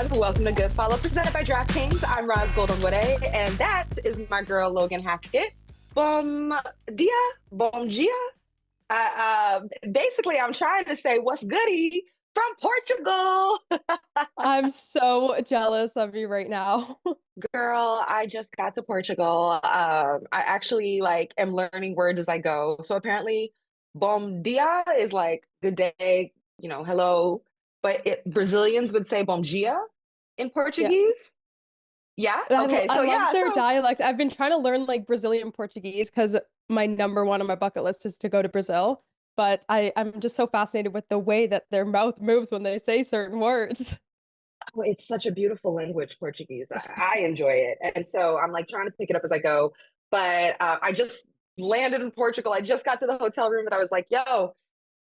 everyone. Welcome to Good Follow, presented by DraftKings. I'm Ros Logan, and that is my girl, Logan Hackett. Bom dia, bom dia. Basically, I'm trying to say what's goody from Portugal. I'm so jealous of you right now. Girl, I just got to Portugal. I actually am learning words as I go. So apparently, bom dia is like good day, hello. But Brazilians would say bom dia in Yeah. Portuguese. Yeah. Okay. I So love yeah. their So dialect. I've been trying to learn like Brazilian Portuguese because my number one on my bucket list is to go to Brazil. But I'm just so fascinated with the way that their mouth moves when they say certain words. it's such a beautiful language, Portuguese. I enjoy it, and so I'm like trying to pick it up as I go. But I just landed in Portugal. I just got to the hotel room, and I was like, "Yo,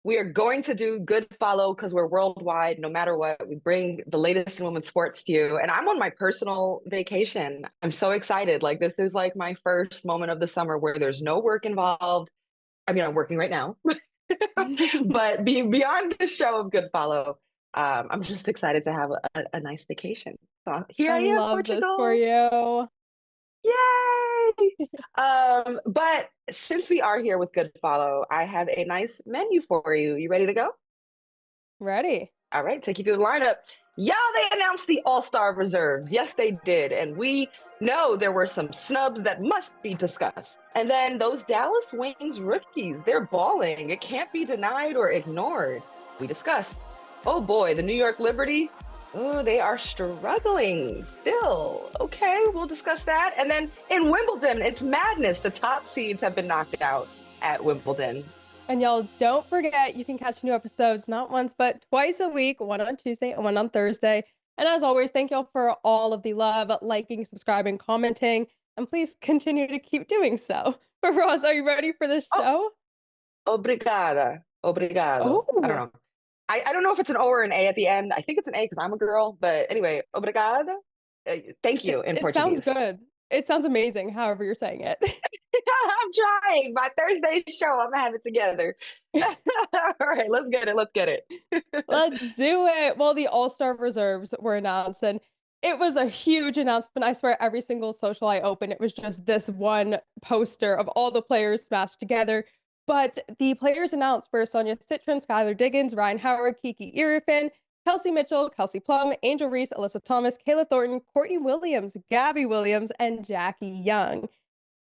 we are going to do Good Follow because we're worldwide. No matter what, we bring the latest in women's sports to you." And I'm on my personal vacation. I'm so excited. Like this is like my first moment of the summer where there's no work involved. I mean, I'm working right now, but beyond the show of Good Follow, I'm just excited to have a nice vacation. So here I I am, love this for Portugal. you. Yay! But since we are here with Good Follow, I have a nice menu for you. You ready to go? Ready? All right, take you through the lineup. Y'all, they announced the All-Star reserves. Yes, they did. And we know there were some snubs that must be discussed. And then those Dallas Wings rookies, they're balling. It can't be denied or ignored. We discussed. Oh boy, the New York Liberty. Oh, they are struggling still. Okay, we'll discuss that. And then in Wimbledon, it's madness. The top seeds have been knocked out at Wimbledon. And y'all don't forget you can catch new episodes not once but twice a week, one on Tuesday and one on Thursday. And as always, thank y'all for all of the love, liking, subscribing, commenting, and please continue to keep doing so. But Ross, are you ready for this Oh, show? obrigada. Obrigado. I don't Oh, know. I don't know if it's an O or an A at the end. I think it's an A because I'm a girl. But anyway, obrigada. Thank you in it sounds Portuguese. good. It sounds amazing, however you're saying it. I'm trying. By Thursday show, I'm gonna have it together. All right, let's get it. Let's get it. Let's do it. Well, the All-Star reserves were announced, and it was a huge announcement. I swear, every single social I opened, it was just this one poster of all the players smashed together. But the players announced were Sonia Citron, Skylar Diggins, Ryan Howard, Kiki Irifin, Kelsey Mitchell, Kelsey Plum, Angel Reese, Alyssa Thomas, Kayla Thornton, Courtney Williams, Gabby Williams, and Jackie Young.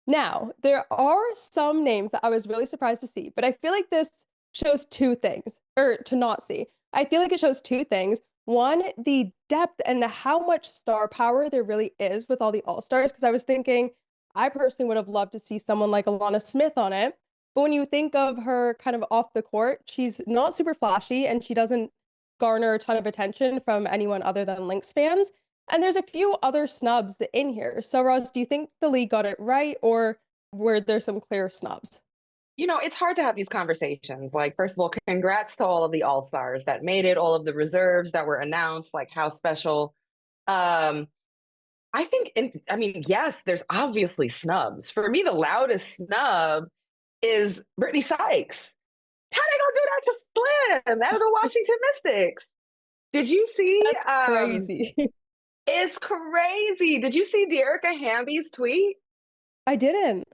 Now, there are some names that I was really surprised to see, but I feel like this shows two things, or to not see. I feel like it shows two things. One, the depth and how much star power there really is with all the All Stars. Because I was thinking, I personally would have loved to see someone like Alana Smith on it. But when you think of her kind of off the court, she's not super flashy and she doesn't garner a ton of attention from anyone other than Lynx fans. And there's a few other snubs in here. So, Roz, do you think the league got it right, or were there some clear snubs? It's hard to have these conversations. Like, first of all, congrats to all of the all stars that made it, all of the reserves that were announced. Like, how special. Um, I think, I mean, yes, there's obviously snubs. For me, the loudest snub is Brittany Sykes. How they gonna do that to Slim out of the Washington Mystics? Did you see? That's crazy. It's crazy. Did you see Dearica Hamby's tweet? I didn't.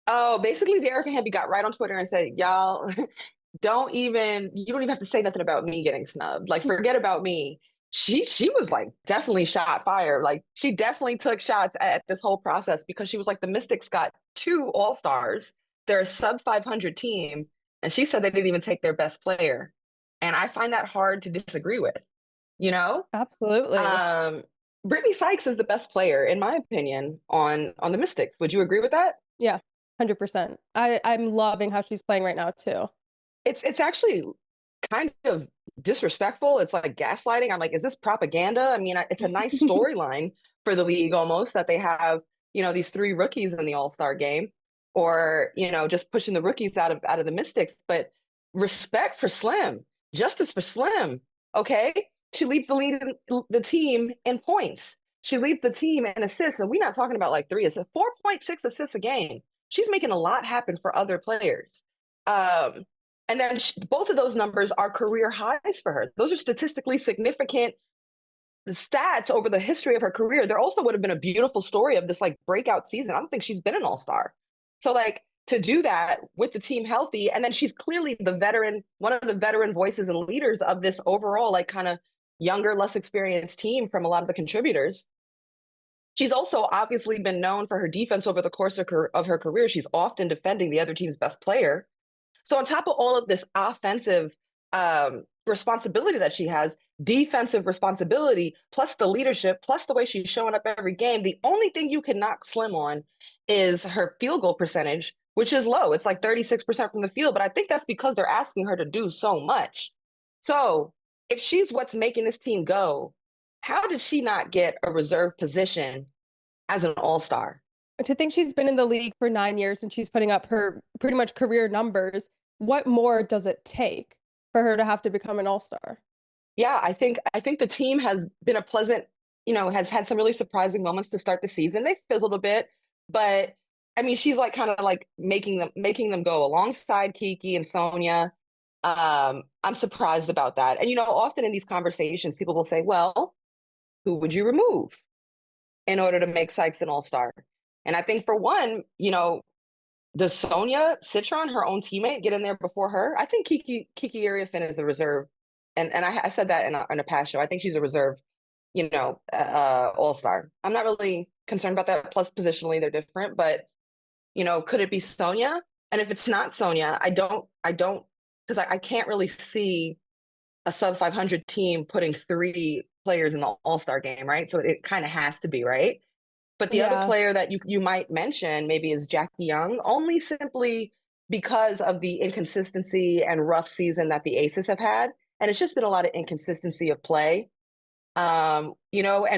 Oh, basically, Dearica Hamby got right on Twitter and said, "Y'all, you don't even have to say nothing about me getting snubbed. Like, forget about me." She was like definitely shot fire. Like, she definitely took shots at this whole process because she was like, the Mystics got two All Stars. They're a sub 500 team, and she said they didn't even take their best player. And I find that hard to disagree with. You know, Absolutely. um, Brittany Sykes is the best player, in my opinion, on the Mystics. Would you agree with that? Yeah, 100%. I'm loving how she's playing right now too. It's actually kind of disrespectful. It's like gaslighting. I'm like, is this propaganda? I mean, it's a nice storyline for the league almost that they have, these three rookies in the All-Star game, or, just pushing the rookies out of the Mystics. But respect for Slim, justice for Slim. Okay. She leads the team in points. She leads the team in assists. And we're not talking about like three assists, 4.6 assists a game. She's making a lot happen for other players. Um, and then both of those numbers are career highs for her. Those are statistically significant stats over the history of her career, there also would have been a beautiful story of this like breakout season. I don't think she's been an all-star. So like to do that with the team healthy, and then she's clearly the veteran, one of the veteran voices and leaders of this overall like kind of younger, less experienced team from a lot of the contributors. She's also obviously been known for her defense over the course of her career. She's often defending the other team's best player. So on top of all of this offensive responsibility that she has, defensive responsibility, plus the leadership, plus the way she's showing up every game, the only thing you can knock Slim on is her field goal percentage, which is low. It's like 36% from the field, but I think that's because they're asking her to do so much. So if she's what's making this team go, how did she not get a reserve position as an all-star? To think she's been in the league for 9 years and she's putting up her pretty much career numbers, what more does it take for her to have to become an all-star? Yeah, I think the team has been a pleasant, has had some really surprising moments to start the season. They've fizzled a bit, but I mean, she's like kind of like making them go alongside Kiki and Sonia. I'm surprised about that. And often in these conversations, people will say, "Well, who would you remove in order to make Sykes an all-star?" And I think for one, does Sonia Citron, her own teammate, get in there before her? I think Kiki Ariafin is a reserve, and I said that in a past show. I think she's a reserve, all-star. I'm not really concerned about that. Plus, positionally, they're different, but could it be Sonia? And if it's not Sonia, I don't, because I can't really see a sub 500 team putting 3 players in the all-star game, right? So it kind of has to be, right? But the other Yeah. player that you might mention maybe is Jackie Young, only simply because of the inconsistency and rough season that the Aces have had. And it's just been a lot of inconsistency of play. And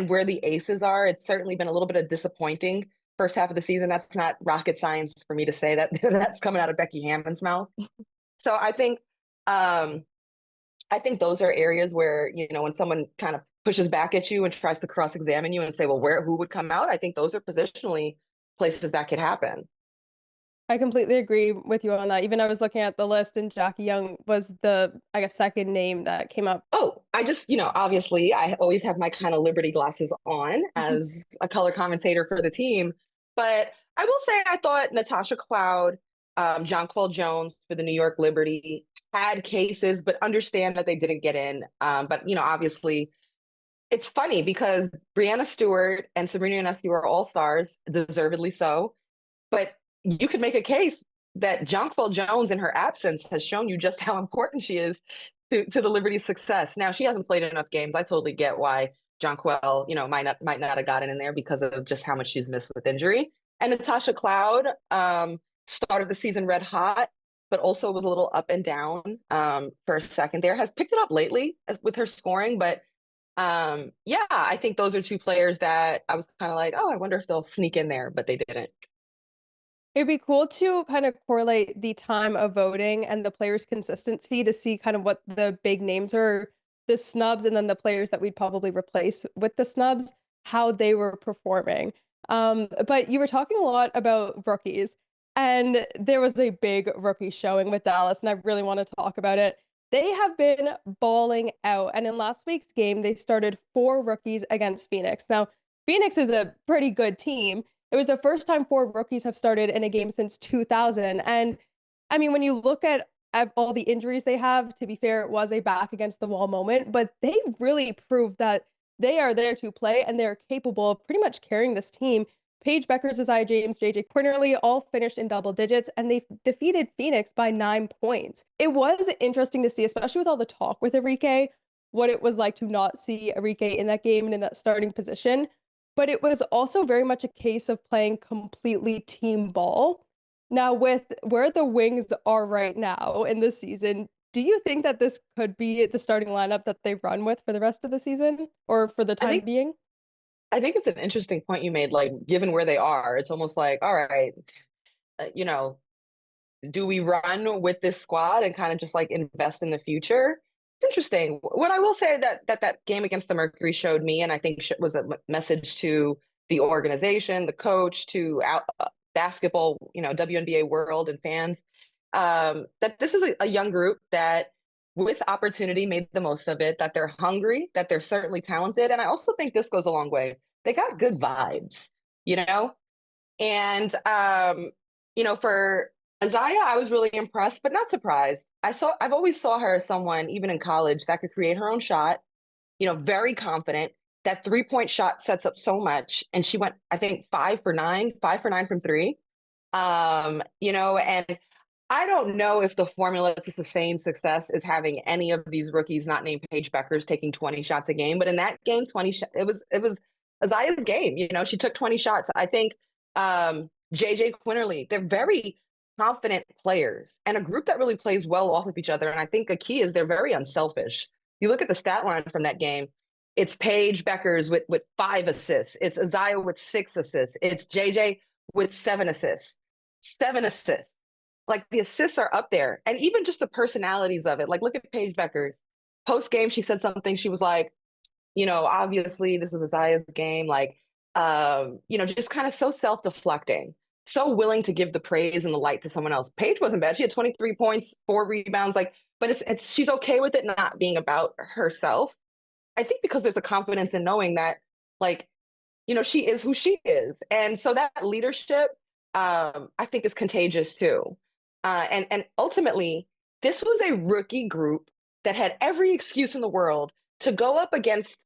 where the Aces are, it's certainly been a little bit of disappointing first half of the season. That's not rocket science for me to say that that's coming out of Becky Hammond's mouth. So I think those are areas where, when someone kind of pushes back at you and tries to cross-examine you and say, well, who would come out? I think those are positionally places that could happen. I completely agree with you on that. Even I was looking at the list and Jackie Young was the, I guess, second name that came up. Oh, I just, obviously I always have my kind of Liberty glasses on as a color commentator for the team. But I will say I thought Natasha Cloud, Jonquel Jones for the New York Liberty had cases, but understand that they didn't get in. But, obviously it's funny because Brianna Stewart and Sabrina Ionescu are all-stars, deservedly so. But you could make a case that Jonquel Jones in her absence has shown you just how important she is to the Liberty's success. Now, she hasn't played enough games. I totally get why Jonquel, might not have gotten in there because of just how much she's missed with injury. And Natasha Cloud started the season red hot, but also was a little up and down for a second there. Has picked it up lately with her scoring, but yeah, I think those are 2 players that I was kind of like, oh, I wonder if they'll sneak in there, but they didn't. It'd be cool to kind of correlate the time of voting and the players' consistency to see kind of what the big names are, the snubs, and then the players that we'd probably replace with the snubs, how they were performing. But you were talking a lot about rookies, and there was a big rookie showing with Dallas, and I really want to talk about it. They have been balling out, and in last week's game, they started 4 rookies against Phoenix. Now, Phoenix is a pretty good team. It was the first time 4 rookies have started in a game since 2000. And I mean, when you look at all the injuries they have, to be fair, it was a back against the wall moment, but they really proved that they are there to play and they're capable of pretty much carrying this team. Paige Bueckers, Aziaha James, JJ Quinerly all finished in double digits, and they defeated Phoenix by 9 points. It was interesting to see, especially with all the talk with Enrique, what it was like to not see Enrique in that game and in that starting position. But it was also very much a case of playing completely team ball. Now, with where the Wings are right now in this season, do you think that this could be the starting lineup that they run with for the rest of the season or for the I time think being? I think it's an interesting point you made. Like, given where they are, it's almost like, all right, uh, you know, do we run with this squad and kind of just like invest in the future? It's interesting. What I will say that game against the Mercury showed me, and I think was a message to the organization, the coach, to basketball, WNBA world and fans, that this is a young group that with opportunity made the most of it, that they're hungry, that they're certainly talented. And I also think this goes a long way. They got good vibes, you know? And for Aziaha, I was really impressed, but not surprised. I've always saw her as someone, even in college, that could create her own shot, very confident. That 3-point shot sets up so much. And she went, I think, 5 for 9 from three. And I don't know if the formula to sustain success is having any of these rookies not named Paige Bueckers taking 20 shots a game. But in that game, it was Aziaha's game. She took 20 shots. I think JJ Quinerly, they're very confident players and a group that really plays well off of each other. And I think a key is they're very unselfish. You look at the stat line from that game, it's Paige Bueckers with 5 assists. It's Aziaha with 6 assists. It's JJ with 7 assists. 7 assists. Like, the assists are up there. And even just the personalities of it. Like, look at Paige Bueckers. Post game, she said something. She was like, obviously this was Aziaha's game. Like, just kind of so self-deflecting, so willing to give the praise and the light to someone else. Paige wasn't bad. She had 23 points, 4 rebounds. Like, but it's she's okay with it not being about herself. I think because there's a confidence in knowing that, like, she is who she is. And so that leadership, I think, is contagious too. And ultimately, this was a rookie group that had every excuse in the world to go up against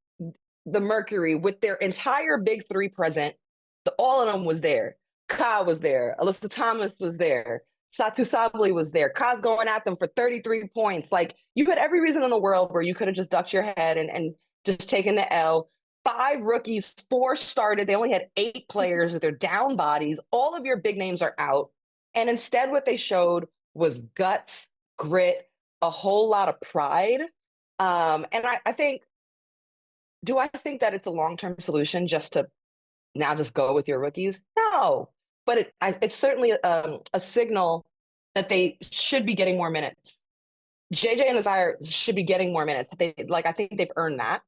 the Mercury with their entire big three present. All of them was there. Ka was there. Alyssa Thomas was there. Satu Sabli was there. Ka's going at them for 33 points. Like, you had every reason in the world where you could have just ducked your head and just taken the L. 5 rookies, 4 started. They only had 8 players with their down bodies. All of your big names are out. And instead, what they showed was guts, grit, a whole lot of pride. And I think, do I think that it's a long-term solution just to now just go with your rookies? No, but it's certainly a signal that they should be getting more minutes. JJ and Aziaha should be getting more minutes. I think they've earned that.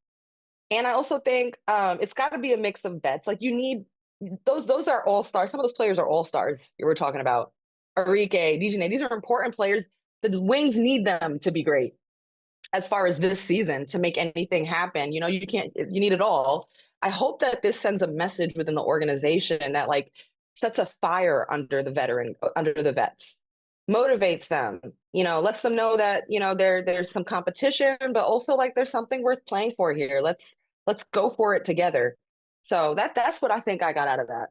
And I also think it's got to be a mix of vets. Like, you need those are all-stars. Some of those players are all-stars you were talking about. Arike, DJ, these are important players. The Wings need them to be great as far as this season to make anything happen. You need it all. I hope that this sends a message within the organization that, like, sets a fire under the vets, motivates them, lets them know that, there's some competition, but also, like, there's something worth playing for here. Let's go for it together. So that's what I think I got out of that.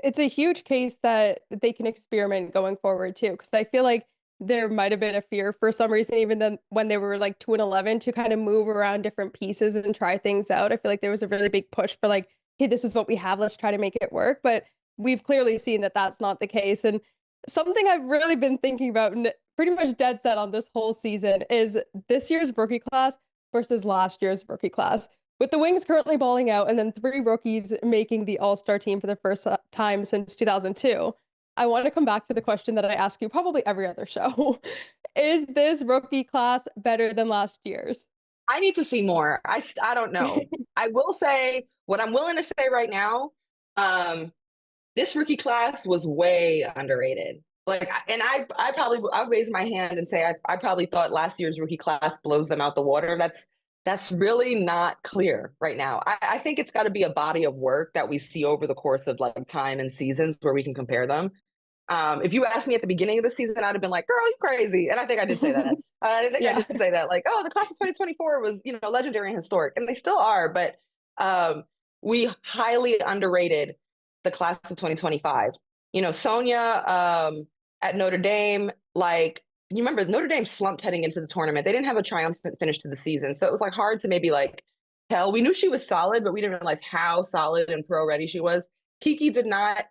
It's a huge case that they can experiment going forward too, because I feel like there might have been a fear for some reason, even then when they were like 2-11, to kind of move around different pieces and try things out. I feel like there was a really big push for, like, hey, this is what we have, let's try to make it work. But we've clearly seen that that's not the case. And something I've really been thinking about, and pretty much dead set on this whole season, is this year's rookie class versus last year's rookie class. With the Wings currently balling out and then 3 rookies making the All-Star team for the first time since 2002, I want to come back to the question that I ask you probably every other show. Is this rookie class better than last year's? I need to see more. I don't know. I will say what I'm willing to say right now. This rookie class was way underrated. Like, and I'll raise my hand and say I probably thought last year's rookie class blows them out the water. That's really not clear right now. I think it's got to be a body of work that we see over the course of, like, time and seasons where we can compare them. If you asked me at the beginning of the season, I'd have been like, girl, you crazy. And I think I did say that. I did say that, like, oh, the class of 2024 was, legendary and historic. And they still are. But we highly underrated the class of 2025. Sonia at Notre Dame, like, you remember Notre Dame slumped heading into the tournament. They didn't have a triumphant finish to the season. So it was, like, hard to maybe, like, tell. We knew she was solid, but we didn't realize how solid and pro ready she was. Kiki did not.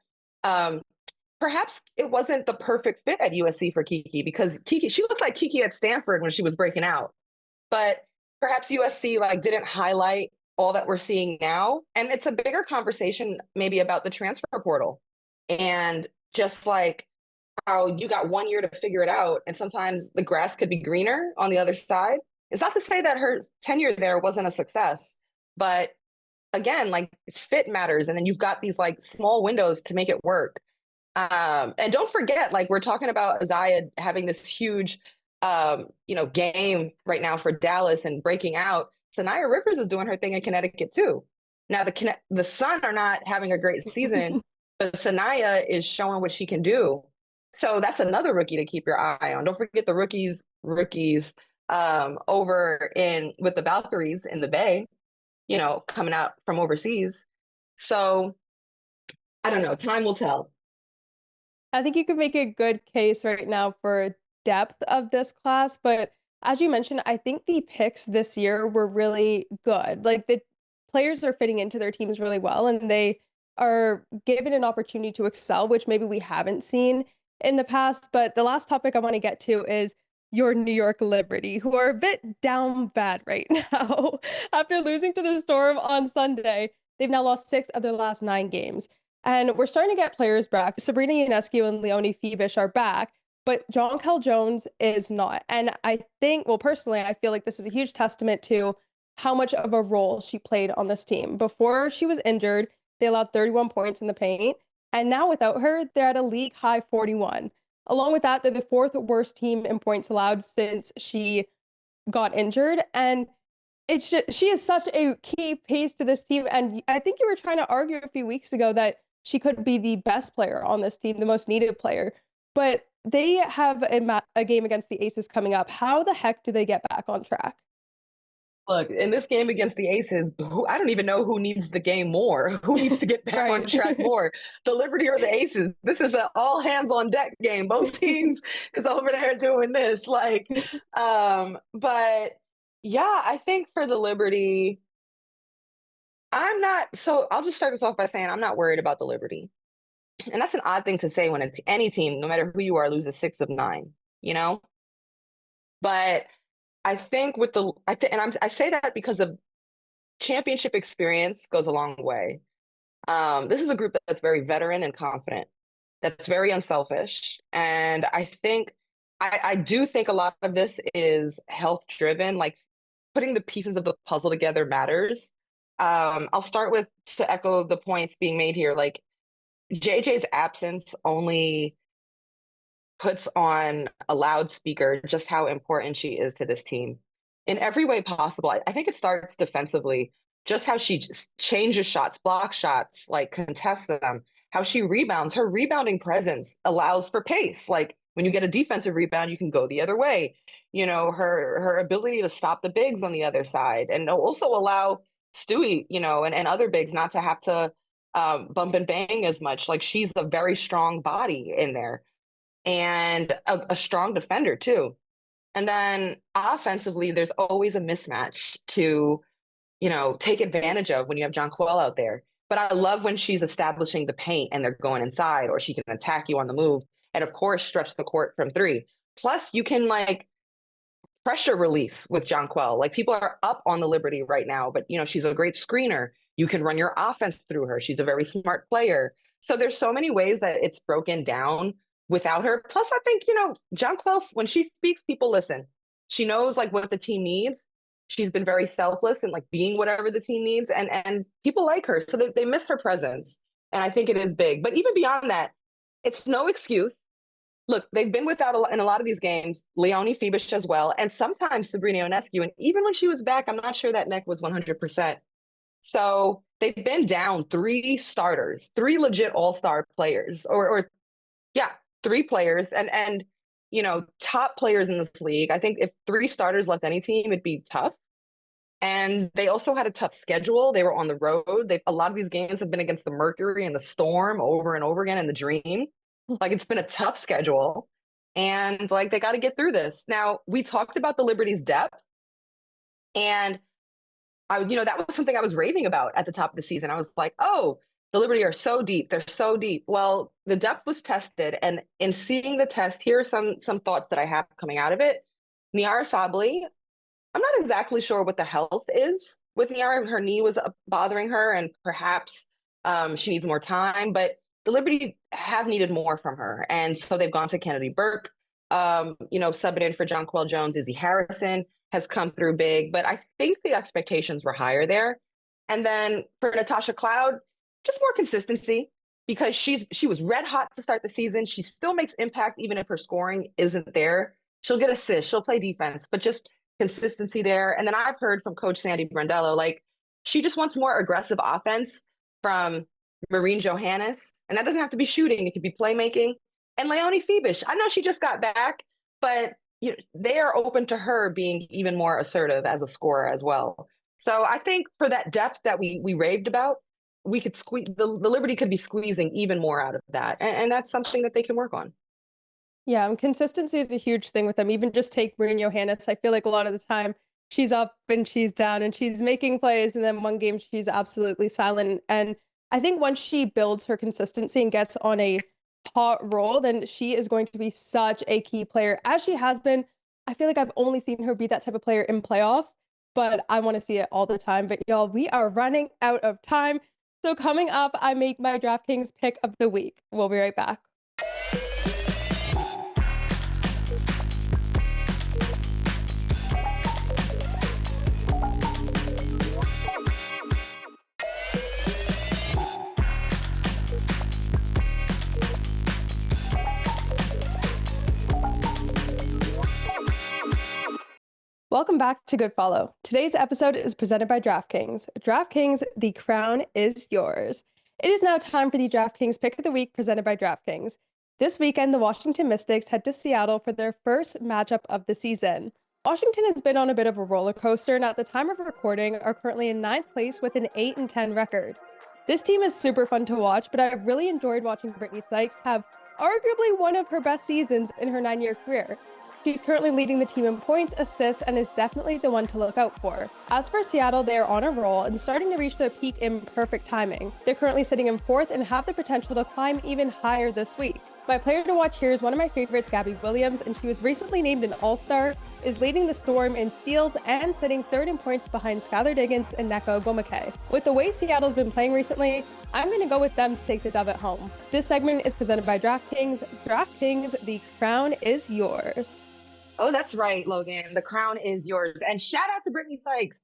Perhaps it wasn't the perfect fit at USC for Kiki, because she looked like Kiki at Stanford when she was breaking out. But perhaps USC, like, didn't highlight all that we're seeing now. And it's a bigger conversation maybe about the transfer portal and just, like, how you got 1 year to figure it out. And sometimes the grass could be greener on the other side. It's not to say that her tenure there wasn't a success, but again, like, fit matters. And then you've got these, like, small windows to make it work. And don't forget, like, we're talking about Aziaha having this huge game right now for Dallas and breaking out. Sanaya Rivers is doing her thing in Connecticut too. Now the Sun are not having a great season, but Sanaya is showing what she can do. So that's another rookie to keep your eye on. Don't forget the rookies over in with the Valkyries in the Bay, coming out from overseas. So I don't know. Time will tell. I think you could make a good case right now for depth of this class, but as you mentioned, I think the picks this year were really good. Like the players are fitting into their teams really well and they are given an opportunity to excel, which maybe we haven't seen in the past. But the last topic I want to get to is your New York Liberty, who are a bit down bad right now. After losing to the Storm on Sunday, they've now lost 6 of their last 9 games. And we're starting to get players back. Sabrina Ionescu and Leonie Fiebish are back, but Jonquel Jones is not. And I think, well, personally, I feel like this is a huge testament to how much of a role she played on this team. Before she was injured, they allowed 31 points in the paint. And now without her, they're at a league high 41. Along with that, they're the 4th worst team in points allowed since she got injured. And it's just, she is such a key piece to this team. And I think you were trying to argue a few weeks ago that she could be the best player on this team, the most needed player. But they have a game against the Aces coming up. How the heck do they get back on track? Look, in this game against the Aces, I don't even know who needs the game more, who needs to get back on track more, the Liberty or the Aces. This is an all hands on deck game. Both teams is over there doing this. But yeah, I think for the Liberty, I'll just start this off by saying I'm not worried about the Liberty. And that's an odd thing to say when any team, no matter who you are, loses 6 of 9, you know? But I think I say that because of championship experience goes a long way. This is a group that's very veteran and confident, that's very unselfish. And I do think a lot of this is health driven, like putting the pieces of the puzzle together matters. I'll start with to echo the points being made here. Like JJ's absence only puts on a loudspeaker just how important she is to this team in every way possible. I think it starts defensively, just how she just changes shots, blocks shots, like contests them, how she rebounds. Her rebounding presence allows for pace. Like when you get a defensive rebound, you can go the other way. Her ability to stop the bigs on the other side and also allow Stewie, and other bigs not to have to bump and bang as much. Like she's a very strong body in there and a strong defender too. And then offensively, there's always a mismatch to, take advantage of when you have Jonquel out there. But I love when she's establishing the paint and they're going inside, or she can attack you on the move. And of course, stretch the court from 3. Plus, you can pressure release with Jonquel. Like people are up on the Liberty right now, but she's a great screener. You can run your offense through her. She's a very smart player. So there's so many ways that it's broken down without her. Plus, I think, Jonquel, when she speaks, people listen. She knows what the team needs. She's been very selfless and being whatever the team needs. And people like her. So they miss her presence. And I think it is big. But even beyond that, it's no excuse. Look, they've been without in a lot of these games, Leonie Fiebish as well, and sometimes Sabrina Ionescu. And even when she was back, I'm not sure that neck was 100%. So they've been down 3 starters, 3 legit all-star players, or 3 players and top players in this league. I think if 3 starters left any team, it'd be tough. And they also had a tough schedule. They were on the road. A lot of these games have been against the Mercury and the Storm over and over again, and the Dream. It's been a tough schedule. And they got to get through this. Now, we talked about the Liberty's depth. And that was something I was raving about at the top of the season. I was like, oh, the Liberty are so deep. They're so deep. Well, the depth was tested. And in seeing the test, here are some thoughts that I have coming out of it. Niara Sabally, I'm not exactly sure what the health is with Niara. Her knee was bothering her, and perhaps she needs more time. But the Liberty have needed more from her. And so they've gone to Kennedy Burke, subbing in for Jonquel Jones. Izzy Harrison has come through big. But I think the expectations were higher there. And then for Natasha Cloud, just more consistency, because she was red hot to start the season. She still makes impact even if her scoring isn't there. She'll get assists, she'll play defense, but just consistency there. And then I've heard from Coach Sandy Brandello, like she just wants more aggressive offense from Marine Johannes. And that doesn't have to be shooting, it could be playmaking. And Leonie Febish, I know she just got back, but they are open to her being even more assertive as a scorer as well. So I think for that depth that we raved about, we could squeeze the Liberty could be squeezing even more out of that. And that's something that they can work on. Yeah, consistency is a huge thing with them. Even just take Marine Johannes. I feel like a lot of the time she's up and she's down and she's making plays, and then one game she's absolutely silent. And I think once she builds her consistency and gets on a hot roll, then she is going to be such a key player, as she has been. I feel like I've only seen her be that type of player in playoffs, but I want to see it all the time. But y'all, we are running out of time. So coming up, I make my DraftKings pick of the week. We'll be right back. Welcome back to Good Follow. Today's episode is presented by DraftKings. DraftKings, the crown is yours. It is now time for the DraftKings Pick of the Week presented by DraftKings. This weekend, the Washington Mystics head to Seattle for their first matchup of the season. Washington has been on a bit of a roller coaster, and at the time of recording are currently in 9th place with an 8-10 record. This team is super fun to watch, but I've really enjoyed watching Brittany Sykes have arguably one of her best seasons in her 9-year career. She's currently leading the team in points, assists, and is definitely the one to look out for. As for Seattle, they are on a roll and starting to reach their peak in perfect timing. They're currently sitting in 4th and have the potential to climb even higher this week. My player to watch here is one of my favorites, Gabby Williams, and she was recently named an All-Star, is leading the Storm in steals and sitting 3rd in points behind Skylar Diggins and Neko Gomake. With the way Seattle's been playing recently, I'm going to go with them to take the dub at home. This segment is presented by DraftKings. DraftKings, the crown is yours. Oh, that's right, Logan. The crown is yours. And shout out to Brittany Sykes.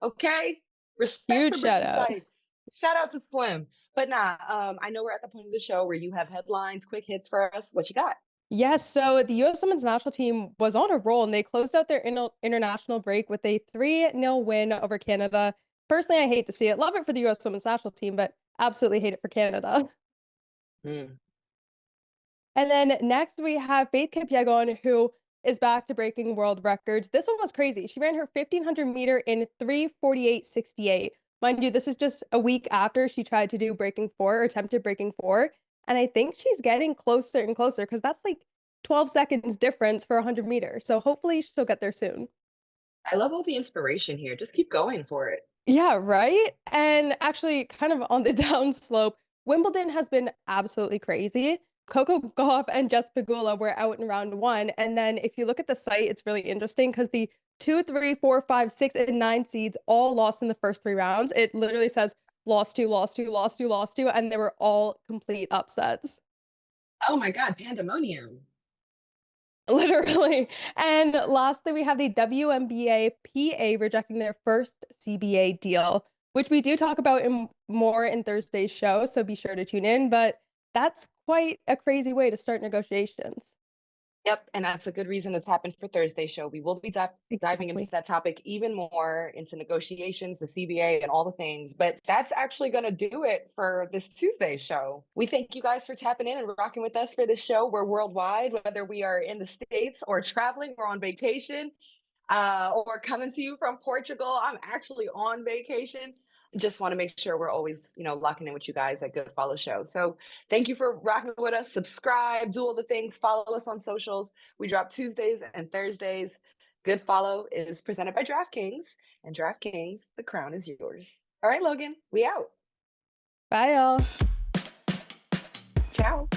Okay? Respect Huge for shout Brittany out. Sykes. Shout out to Slim. But nah, I know we're at the point of the show where you have headlines, quick hits for us. What you got? Yes, so the U.S. Women's National Team was on a roll, and they closed out their international break with a 3-0 win over Canada. Personally, I hate to see it. Love it for the U.S. Women's National Team, but absolutely hate it for Canada. Mm. And then next we have Faith Kipyegon, who is back to breaking world records. This one was crazy. She ran her 1500 meter in 3:48.68. Mind you, this is just a week after she tried to do breaking 4 or attempted breaking 4. And I think she's getting closer and closer because that's like 12 seconds difference for 100 meters. So hopefully she'll get there soon. I love all the inspiration here. Just keep going for it. Yeah, right? And actually, kind of on the down slope, Wimbledon has been absolutely crazy. Coco Gauff and Jess Pegula were out in round 1. And then if you look at the site, it's really interesting because the 2, 3, 4, 5, 6, and 9 seeds all lost in the first 3 rounds. It literally says lost to, lost to, lost to, lost to, and they were all complete upsets. Oh my God, pandemonium. Literally. And lastly, we have the WNBA PA rejecting their first CBA deal, which we do talk about more in Thursday's show, so be sure to tune in. But that's quite a crazy way to start negotiations. Yep, and that's a good reason it's happened for Thursday's show. We will be diving into that topic even more, into negotiations, the CBA, and all the things. But that's actually going to do it for this Tuesday show. We thank you guys for tapping in and rocking with us for this show. We're worldwide, whether we are in the States or traveling or on vacation, or coming to you from Portugal. I'm actually on vacation. Just want to make sure we're always, locking in with you guys at Good Follow Show. So thank you for rocking with us. Subscribe, do all the things, follow us on socials. We drop Tuesdays and Thursdays. Good Follow is presented by DraftKings, and DraftKings, the crown is yours. All right, Logan, we out. Bye, y'all. Ciao.